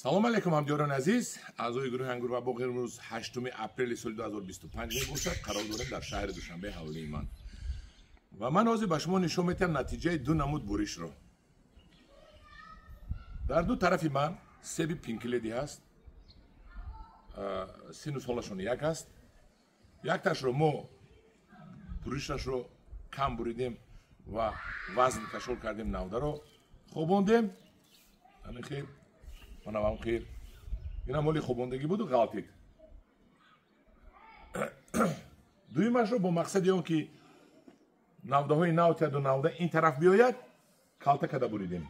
салом алейкум ҳамдиёрони азиз, аъзои гурӯҳи ангур ва боғ имрӯз 8 апрели соли 2025 мебошад. қарор дорем дар шаҳри душанбе ҳавлии ман ва ман ҳозир ба шумо нишон медиҳам натиҷаи ду намуд буришро. дар ду тарафи ман себи пинкледи ҳаст, сину солашон як ҳаст. якташро мо буришашро кам буридем ва вазн кашол кардем, навдаро хобондем. ҳамин хел манавам хел ина моли хобондагӣ буду ғалтид. дуюмашро бо мақсади он ки навдаҳои навтияду навда ин тараф биёяд калта када буридем.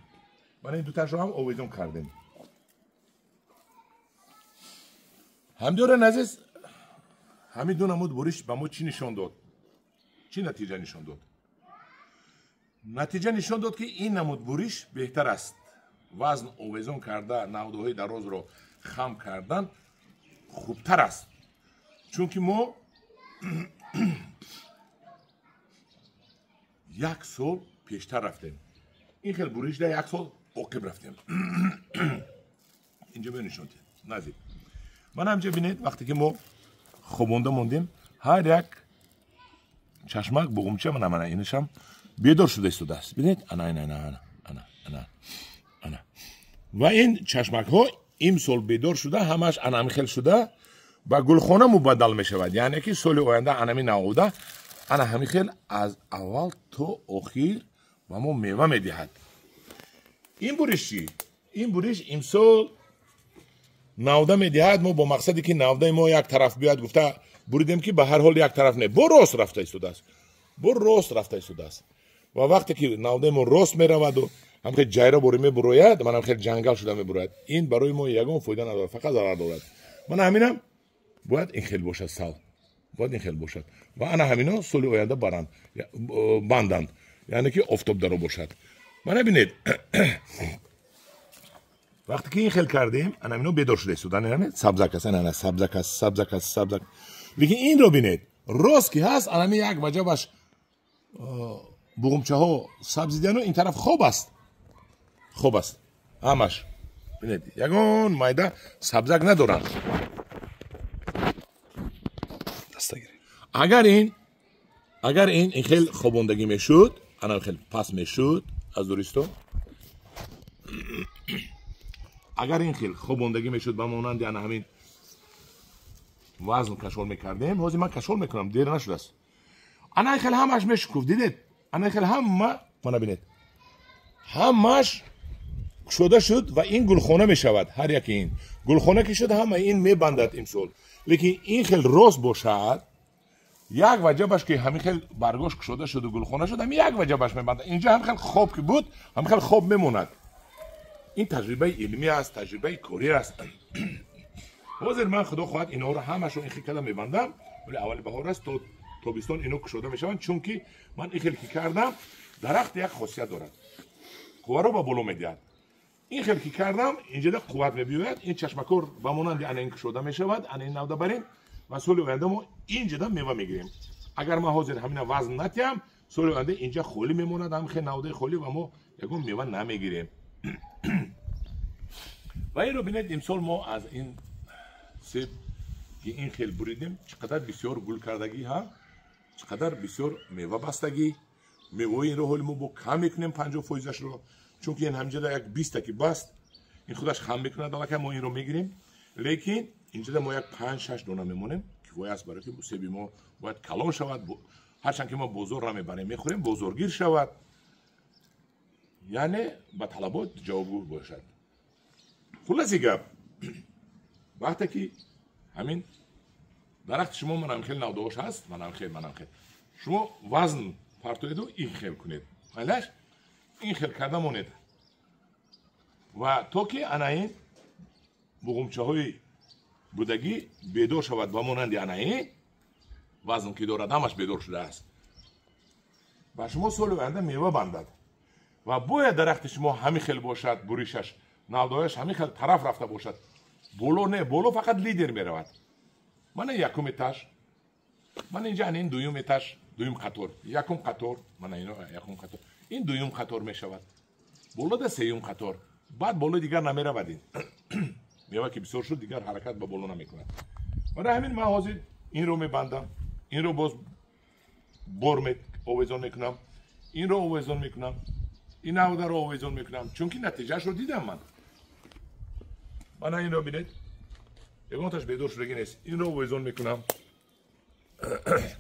мана ин дуташро ҳам овезон кардем. ҳамдиёрони азиз, ҳамин ду намуд буриш ба мо чӣ нишон дод? чӣ натиҷа нишон дод? натиҷа нишон дод ки ин намуд буриш беҳтар аст. вазн овезон карда, навдаҳои дарозро хам кардан хубтар аст. чунки мо як сол пештар рафтем. ин хел буришда як сол оқиб рафтем. инҷо бинишон назид. мана ҳамҷа бинед, вақте ки мо хобонда мондем, ҳар як чашмак буғумча мана инашам бедор шуда истодааст. бинед, ана ва ин чашмакҳо имсол бедор шуда, ҳамаш анамихел шуда ба гулхона мубаддал мешавад. яъне ки соли оянда анами навода ана ҳамихел аз аввал то охир ба мо мева медиҳад. ин буриш чӣ? ин буриш имсол навда медиҳад. мо бо мақсаде ки навдаи мо як тараф биёяд гуфта буридем ки ба ҳар ҳол як тараф не, бо рост рафта истодааст. бо рост рафта истодааст. ва вақте ки навдаи мо рост мераваду ҳамхел ҷайра бори мебурояд, мана ҳамхел ҷангал шуда мебурояд, ин барои мо ягон фоида надорад, фақат зарар дорад. мана ҳаминам бояд ин хел бошад, сал бояд ин хел бошад ва ана ҳамино соли оянда банданд, яъне ки офтоб даро бошад. мана бинед, вақте ки ин хел кардем, ана ҳамино бедор шуда истодан, сабзак аст, ана сабзак аст. лекин инро бинед, рост ки ҳаст, ана ҳамин як ваҷабаш буғумчаҳо сабзидияно ин тараф хоб аст. хоб аст ҳамаш. бинед, ягон майда сабзак надоранд. агар ин хел хобондагӣ мешуд, ана хел пас мешуд аз дуристо. агар ин хел хобондагӣ мешуд ба монанди ана ҳамин вазн кашол мекардем, ҳозир ман кашол мекунам, дер нашудааст. ана хел ҳамаш мешукуф, дидед? ана хел ҳама мана бинед, ҳамаш кушода шуд ва ин гулхона мешавад. ҳар яки ин гулхона ки шуд, ҳама ин мебандад имсол. лекин ин хел рост бошад, як ваҷабаш ки ҳамин хел баргош кушода шуду гулхона шуд, ҳамин як ваҷабаш мебандад. инҷа ҳам хел хоб ки буд, ҳам хел хоб мемонад. ин таҷрибаи илмӣ аст, таҷрибаи корӣ аст. ҳозир ман худо хоҳад инҳоро ҳамашро ин хел када мебандам, вале аввали баҳор аст, то тобистон ино кушода мешаванд, чунки ман ин хел ки кардам, дарахт як хосият дорад, қувваро ба боло медиҳад. ин хел ки кардам, инҷода қувват мебиёяд, ин чашмакор ба монанди ана ин кушода мешавад, ана ин навда барем ва соли оянда мо инҷода мева мегирем. агар ман ҳозир ҳамина вазн натиҳам, соли оянда инҷа холӣ мемонад, ҳам хел навдаи холӣ ва мо ягон мева намегирем. ва инро бинед, имсол мо аз ин себ ки ин хел буридем, чӣ қадар бисёр гул кардагӣ ҳам, чӣ қадар бисёр мева бастагӣ. мевои инро ҳоли мо бо кам мекунем 50%-ашро, чунки ин ҳамҷода як 20 ки баст, ин худаш хам мекунад, аллакай мо инро мегирем. лекин инҷода мо як 5-6 дона мемонем, кифоя аст барои ки себи мо бояд калон шавад, ҳарчанд ки мо бозорро мебарем мехӯрем, бозоргир шавад, яъне ба талабот ҷавобгӯ бошад. хулоси гап, вақте ки ҳамин дарахти шумо манам хел навдаош ҳаст, манам хел шумо вазн партоеду ин хел кунед, майдаш ин хел карда монед ва то ки ана ин буғумчаҳои будагӣ бедор шавад ба монанди ана ин вазн ки дорад ҳамаш бедор шудааст, ба шумо соли оянда мева бандад. ва бояд дарахти шумо ҳамин хел бошад, буришаш навдаояш ҳамин хел тараф рафта бошад, боло не, боло фақат лидер меравад. мана якум этаж, мана инҷа ана ин дуюм этаж, дуюм қатор, якум қатор, мана ино якум қатор, ин дуюм қатор мешавад, болода сеюм қатор, баъд болои дигар намеравад ин. میوه که بسیار شد دیگر حرکت به بالا نمیکنه. برای همین من حاضر این رو میبندم، این رو باز آویزان میکنم، این رو آویزان میکنم، این نوده رو آویزان میکنم، چون که نتیجهش رو دیدم من این رو بینید یکانتش بیدار شدگی نیست. این رو آویزان میکنم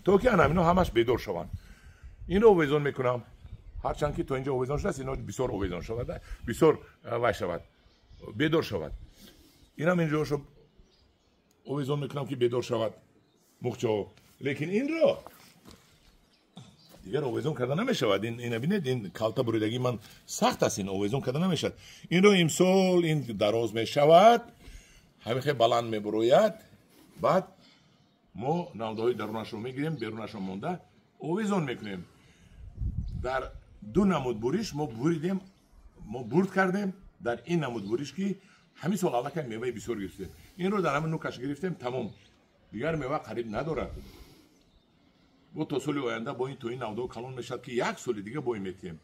تا که اینا همش بیدار شوند. این رو آویزان میکنم هرچند که تا اینجا آویزان شده است، اینا بسیار آویزان شود، بسیار وای شود، بیدار شود. این هم اینجا شو آویزان میکنم که بیدار شود مخچه. لیکن این رو دیگر آویزان کرده نمیشود. این ببینید این کالتا بریدگی من سخت است، این آویزان کرده نمیشود. این رو امسال این دراز میشود، همین خیلی بلند میبروید، بعد ما نودهای درونش رو میگیریم، بیرونش رو مونده آویزان میکنیم. در دو نمود بریش ما بریدیم، ما برد کردیم در این نمود بریش که همین سال الله که میوه بسیار گرفتیم. این رو در همین نوکش گرفتیم تمام، دیگر میوه قریب نداره. با تا سال آینده با این تو این نوده کلان میشد که یک سال دیگه بوی میتیم.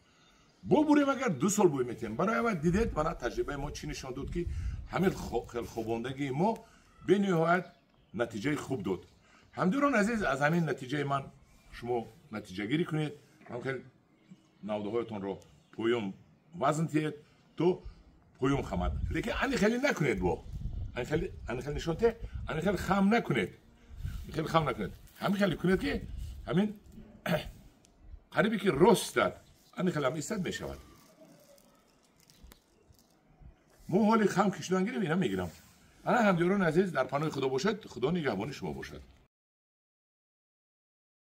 با بریم اگر 2 سال بوی میتیم. برای اول دیدید من تجربه ما چی نشان داد که همین خواباندگی ما به نهایت نتیجه خوب داد. همدوران عزیز از همین نتیجه من شما نتیجه گیری کنید. همین نوده هایتون رو پویم وزن تید تو پویم خمد. لیکن انی خیلی نکنید با. انی خیلی نشان ته. انی خیلی خم نکنید. خیلی خم نکنید. همین خیلی کنید که همین قریبی که رست داد. انی خیلی هم ایستاد میشود. ما حالی خم کشیدن گیریم اینا میگیرم. انا همدیران عزیز در پناه خدا باشد، خدا نگهبان شما باشد.